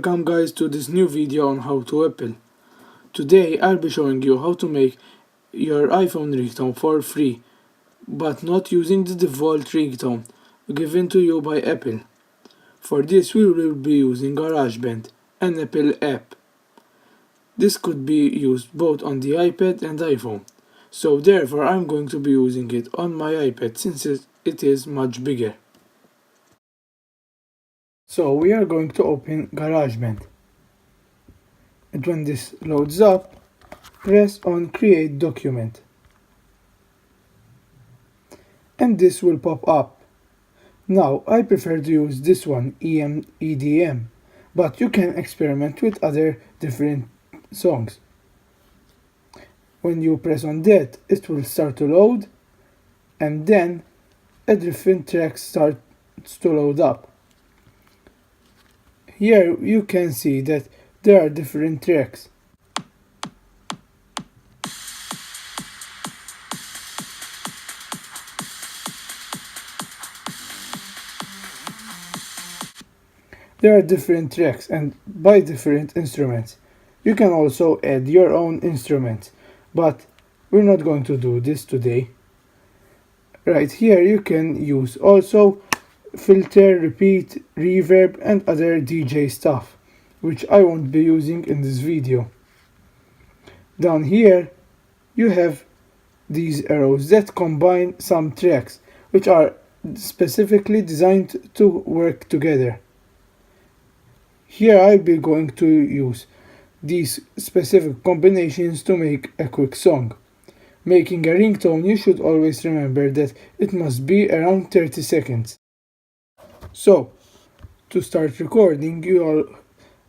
Welcome guys to this new video on how to Apple. Today I'll be showing you how to make your iPhone ringtone for free, but not using the default ringtone given to you by Apple. For this we will be using GarageBand, an Apple app. This could be used both on the iPad and iPhone, so therefore I'm going to be using it on my iPad since it is much bigger. So we are going to open GarageBand, and when this loads up, press on Create Document, and this will pop up. Now I prefer to use this one, EDM, but you can experiment with other different songs. When you press on that, it will start to load, and then a different track starts to load up. Here you can see that there are different tracks. There are different tracks and by different instruments. You can also add your own instruments, but we're not going to do this today. Right here you can use also filter, repeat, reverb and other DJ stuff, which I won't be using in this video. Down here you have these arrows that combine some tracks which are specifically designed to work together. Here I'll be going to use these specific combinations to make a quick song. Making a ringtone, you should always remember that it must be around 30 seconds. So, to start recording,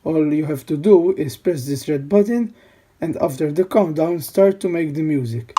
all you have to do is press this red button, and after the countdown, start to make the music.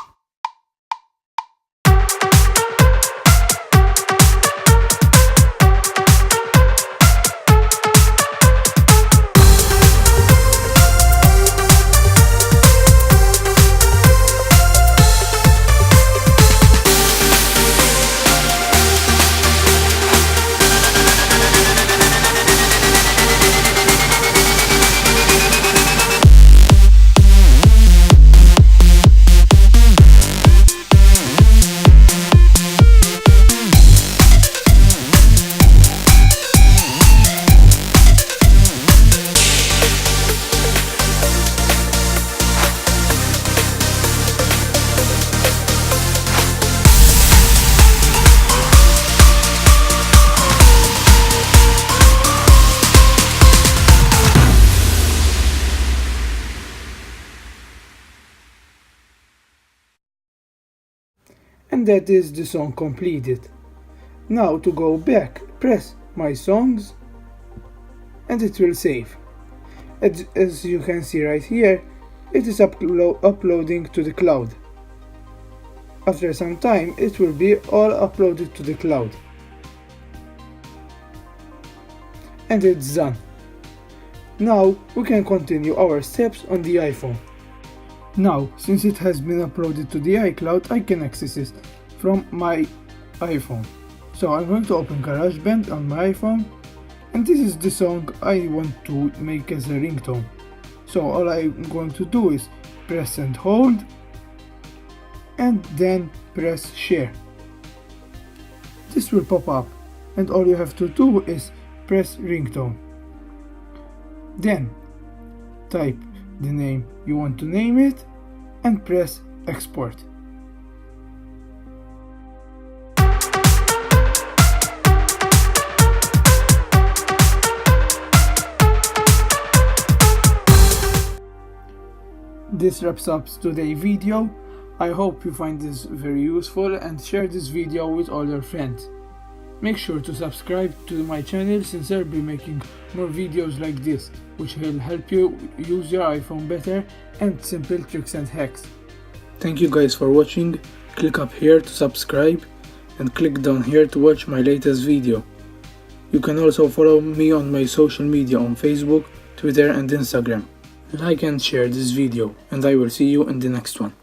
And that is the song completed. Now to go back, press My Songs and it will save. As you can see right here, it is uploading to the cloud. After some time it will be all uploaded to the cloud. And it's done. Now we can continue our steps on the iPhone. Now, since it has been uploaded to the iCloud, I can access it from my iPhone. So I'm going to open GarageBand on my iPhone, and this is the song I want to make as a ringtone. So all I'm going to do is press and hold, and then press share. This will pop up, and all you have to do is press ringtone. Then type the name you want to name it and press export. This wraps up today's video. I hope you find this very useful and share this video with all your friends. Make sure to subscribe to my channel since I'll be making more videos like this, which will help you use your iPhone better and simple tricks and hacks. Thank you guys for watching. Click up here to subscribe and click down here to watch my latest video. You can also follow me on my social media on Facebook, Twitter and Instagram. Like and share this video, and I will see you in the next one.